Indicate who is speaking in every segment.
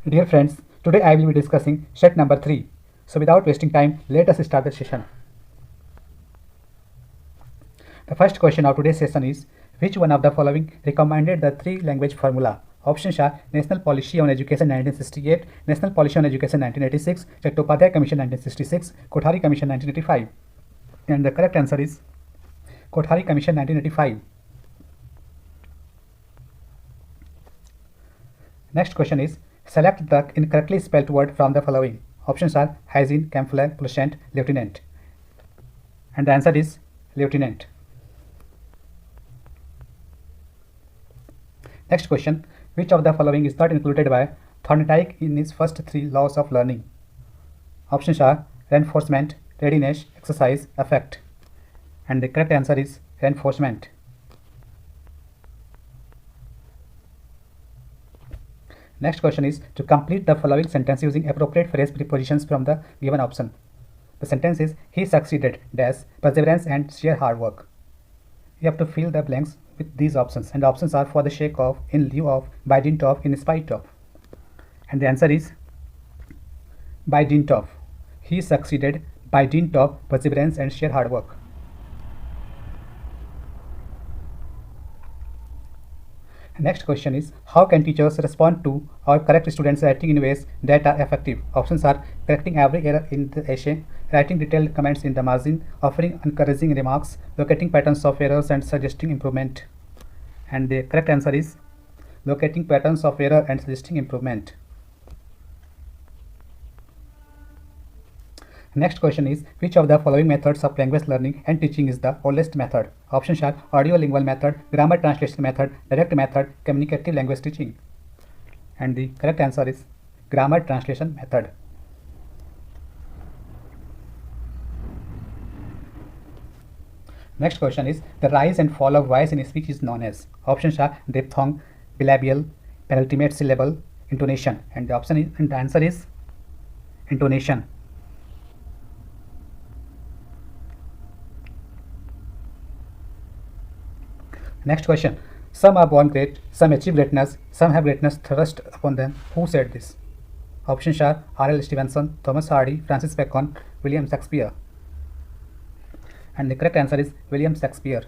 Speaker 1: Dear friends, today I will be discussing set number 3. So without wasting time, let us start the session. The first question of today's session is, which one of the following recommended the three-language formula? Options are National Policy on Education 1968, National Policy on Education 1986, Chattopadhyay Commission 1966, Kothari Commission 1985. And the correct answer is Kothari Commission 1985. Next question is, select the incorrectly spelled word from the following. Options are hygiene, camouflage, placent, lieutenant. And the answer is lieutenant. Next question, which of the following is not included by Thorndike in his first three laws of learning? Options are reinforcement, readiness, exercise, effect. And the correct answer is reinforcement. Next question is, to complete the following sentence using appropriate phrase prepositions from the given option. The sentence is, he succeeded dash perseverance and sheer hard work. You have to fill the blanks with these options, and the options are for the sake of, in lieu of, by dint of, in spite of. And the answer is by dint of. He succeeded by dint of perseverance and sheer hard work. Next question is, how can teachers respond to or correct students' writing in ways that are effective? Options are correcting every error in the essay, writing detailed comments in the margin, offering encouraging remarks, locating patterns of errors and suggesting improvement. And the correct answer is locating patterns of error and suggesting improvement. Next question is, which of the following methods of language learning and teaching is the oldest method? Options are audio-lingual method, grammar translation method, direct method, communicative language teaching. And the correct answer is grammar translation method. Next question is, the rise and fall of voice in speech is known as. Options are diphthong, bilabial, penultimate syllable, intonation. And the answer is intonation. Next question, some are born great, some achieve greatness, some have greatness thrust upon them. Who said this? Options are R.L. Stevenson, Thomas Hardy, Francis Bacon, William Shakespeare. And the correct answer is William Shakespeare.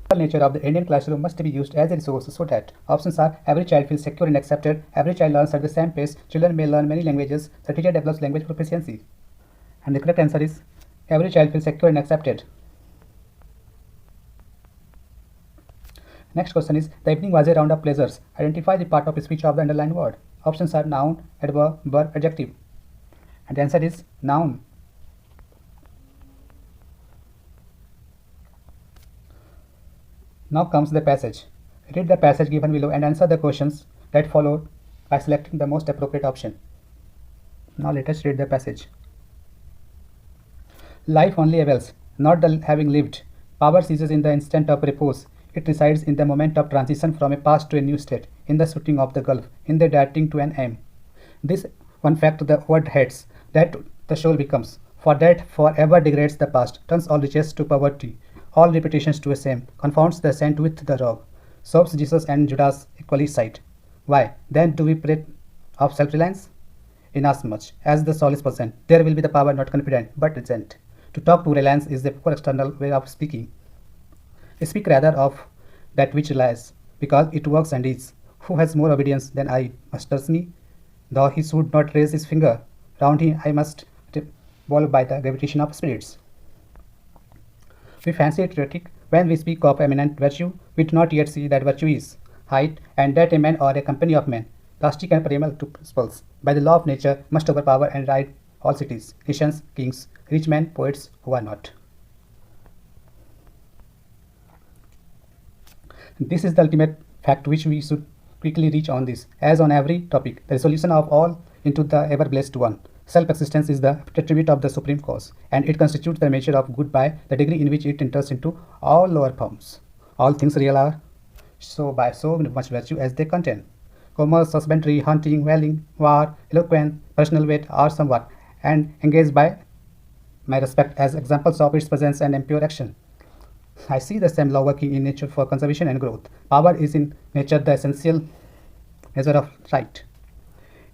Speaker 1: The nature of the Indian classroom must be used as a resource so that options are every child feels secure and accepted, every child learns at the same pace, children may learn many languages, the teacher develops language proficiency. And the correct answer is every child feels secure and accepted. Next question is, the evening was a round of pleasures. Identify the part of speech of the underlined word. Options are noun, adverb, verb, adjective. And the answer is noun. Now comes the passage. Read the passage given below and answer the questions that follow by selecting the most appropriate option. Now let us read the passage. Life only avails, not the having lived. Power ceases in the instant of repose. It resides in the moment of transition from a past to a new state, in the shooting of the gulf, in the darting to an aim. This one fact the word hates, that the soul becomes, for that forever degrades the past, turns all riches to poverty, all reputations to a shame, confounds the saint with the rogue, serves Jesus and Judas equally sight. Why, then do we pray of self-reliance? Inasmuch as the soul is present, there will be the power not confident, but resent. To talk to reliance is the poor external way of speaking. Speak rather of that which relies, because it works and is. Who has more obedience than I masters me? Though he should not raise his finger, round him I must revolve by the gravitation of spirits. We fancy it rhetoric when we speak of eminent virtue, we do not yet see that virtue is height, and that a man or a company of men, plastic and primal to principles, by the law of nature must overpower and ride all cities, nations, kings, rich men, poets who are not. This is the ultimate fact which we should quickly reach on this. As on every topic, the resolution of all into the ever-blessed one. Self-existence is the attribute of the supreme cause, and it constitutes the measure of good by the degree in which it enters into all lower forms. All things real are so by so much virtue as they contain. Commerce, husbandry, hunting, whaling, war, eloquence, personal wit are somewhat, and engaged by my respect as examples of its presence and impure action. I see the same law working in nature for conservation and growth. Power is in nature the essential Measure of right.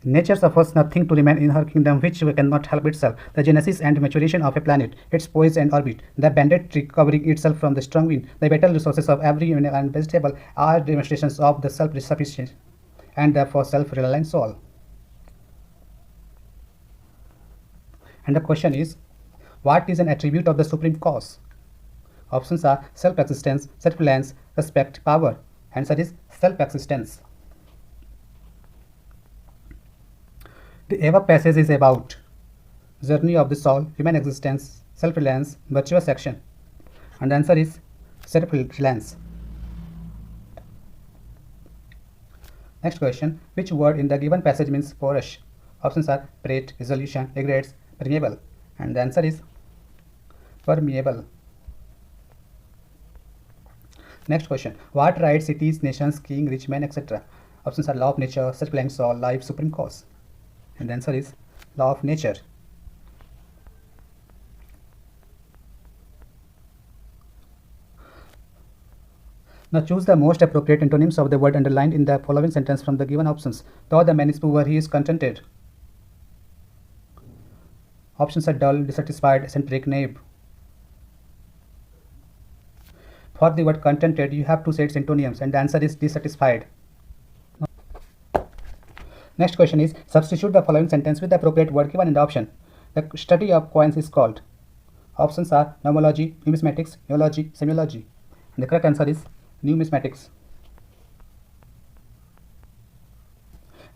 Speaker 1: Nature suffers nothing to remain in her kingdom which cannot help itself. The genesis and maturation of a planet, its poise and orbit, the bended tree covering itself from the strong wind, the vital resources of every animal and vegetable are demonstrations of the self-sufficient and therefore self-reliant soul. And the question is, what is an attribute of the supreme cause? Options are self-existence, self-reliance, respect, power. Answer is self-existence. The above passage is about journey of the soul, human existence, self-reliance, virtuous action. And the answer is self-reliance. Next question, which word in the given passage means porous? Options are prate, resolution, regrets, permeable. And the answer is permeable. Next question, what rights cities, nations, king, rich men, etc.? Options are law of nature, self-reliant soul, life, supreme cause. And the answer is law of nature. Now choose the most appropriate antonyms of the word underlined in the following sentence from the given options. Though the man is poor, he is contented. Options are dull, dissatisfied, eccentric, knave. For the word contented, you have to say its antonyms, and the answer is dissatisfied. Next question is, substitute the following sentence with the appropriate word given in the option. The study of coins is called. Options are nomology, numismatics, neology, semiology. And the correct answer is numismatics.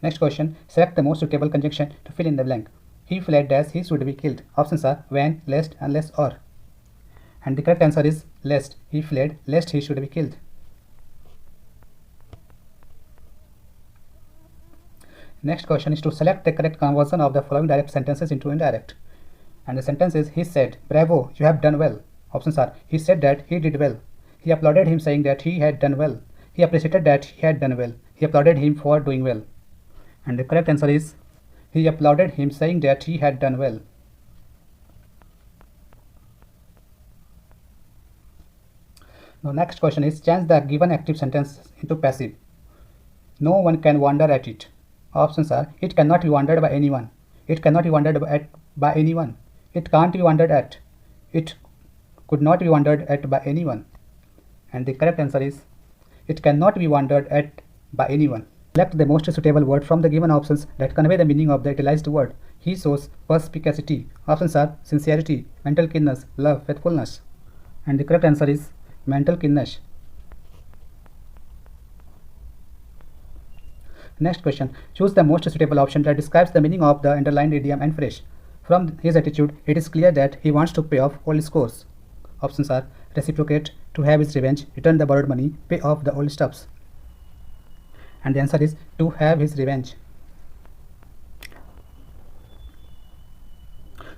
Speaker 1: Next question, select the most suitable conjunction to fill in the blank. He fled as he should be killed. Options are when, lest, unless, or. And the correct answer is lest. He fled lest he should be killed. Next question is to select the correct conversion of the following direct sentences into indirect. And the sentence is, he said, bravo, you have done well. Options are, he said that he did well. He applauded him saying that he had done well. He appreciated that he had done well. He applauded him for doing well. And the correct answer is, he applauded him saying that he had done well. Now next question is, change the given active sentence into passive. No one can wonder at it. Options are, it cannot be wondered by anyone. It cannot be wondered at by anyone. It can't be wondered at. It could not be wondered at by anyone. And the correct answer is, it cannot be wondered at by anyone. Select the most suitable word from the given options that convey the meaning of the utilized word. He shows perspicacity. Options are sincerity, mental keenness, love, faithfulness. And the correct answer is mental keenness. Next question, choose the most suitable option that describes the meaning of the underlined idiom and phrase. From his attitude, it is clear that he wants to pay off old scores. Options are reciprocate, to have his revenge, return the borrowed money, pay off the old stuffs. And the answer is to have his revenge.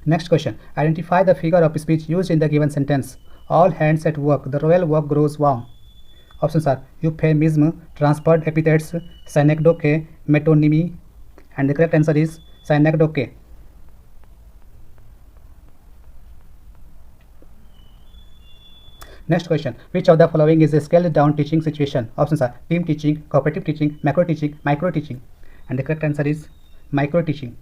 Speaker 1: Next question, identify the figure of speech used in the given sentence. All hands at work, the royal work grows warm. Options are euphemism, transferred epithets, synecdoche, metonymy. And the correct answer is synecdoche. Next question, which of the following is a scaled down teaching situation? Options are team teaching, cooperative teaching, macro teaching, micro teaching. And the correct answer is micro teaching.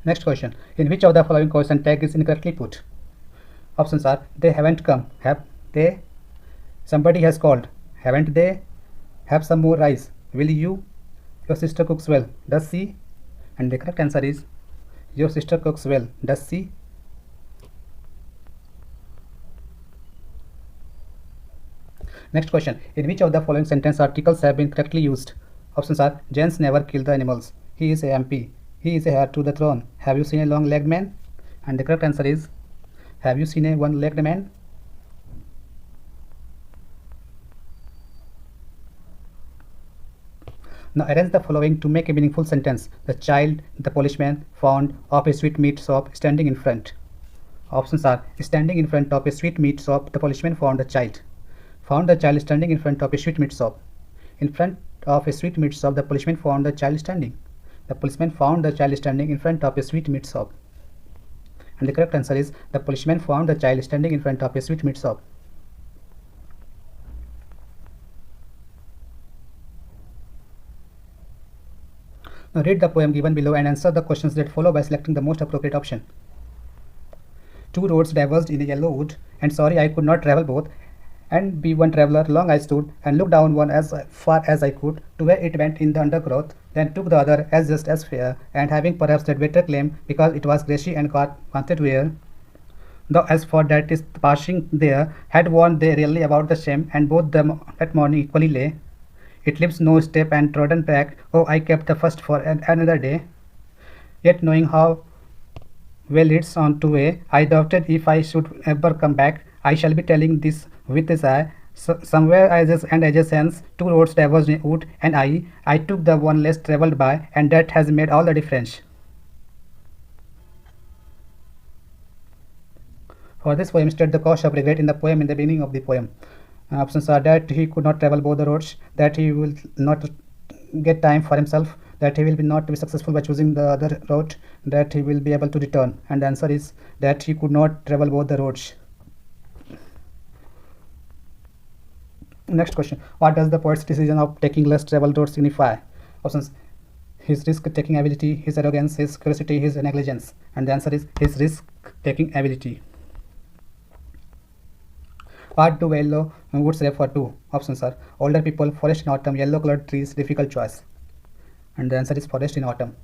Speaker 1: Next question, in which of the following question tag is incorrectly put? Options are, they haven't come, have they, somebody has called, haven't they, have some more rice, will you, your sister cooks well, does she? And the correct answer is, your sister cooks well, does she? Next question, in which of the following sentence articles have been correctly used? Options are, gents never kill the animals, he is a MP, he is a heir to the throne, have you seen a long-legged man? And the correct answer is, have you seen a one-legged man? Now arrange the following to make a meaningful sentence. The child, the policeman, found of a sweetmeat shop standing in front. Options are, standing in front of a sweetmeat shop, the policeman found the child. Found the child standing in front of a sweetmeat shop. In front of a sweetmeat shop, the policeman found the child standing. The policeman found the child standing in front of a sweetmeat shop. And the correct answer is, the policeman found the child standing in front of a sweetmeat shop. Now read the poem given below and answer the questions that follow by selecting the most appropriate option. Two roads diverged in a yellow wood, and sorry I could not travel both. And be one traveller, long I stood, and looked down one as far as I could, to where it went in the undergrowth, then took the other as just as fair, and having perhaps that better claim, because it was grassy and wanted wear. Though as for that is passing there, had warned they really about the shame, and both them that morning equally lay. It leaves no step and trodden back, oh I kept the first for another day. Yet knowing how well it's on to way, I doubted if I should ever come back. I shall be telling this with a sigh. So, somewhere adjacent, two roads diverged in wood, and I took the one less travelled by, and that has made all the difference. For this poem, state the cause of regret in the poem in the beginning of the poem. Options are that he could not travel both the roads, that he will not get time for himself, that he will be not be successful by choosing the other route, that he will be able to return. And the answer is that he could not travel both the roads. Next question. What does the poet's decision of taking less traveled road signify? Options: his risk-taking ability, his arrogance, his curiosity, his negligence. And the answer is his risk-taking ability. What do yellow woods refer to? Options are older people, forest in autumn, yellow colored trees, difficult choice. And the answer is forest in autumn.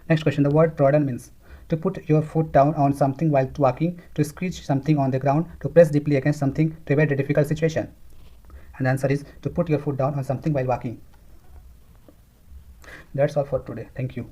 Speaker 1: Next question. The word trodden means to put your foot down on something while walking, to squeeze something on the ground, to press deeply against something to avoid a difficult situation. And the answer is to put your foot down on something while walking. That's all for today. Thank you.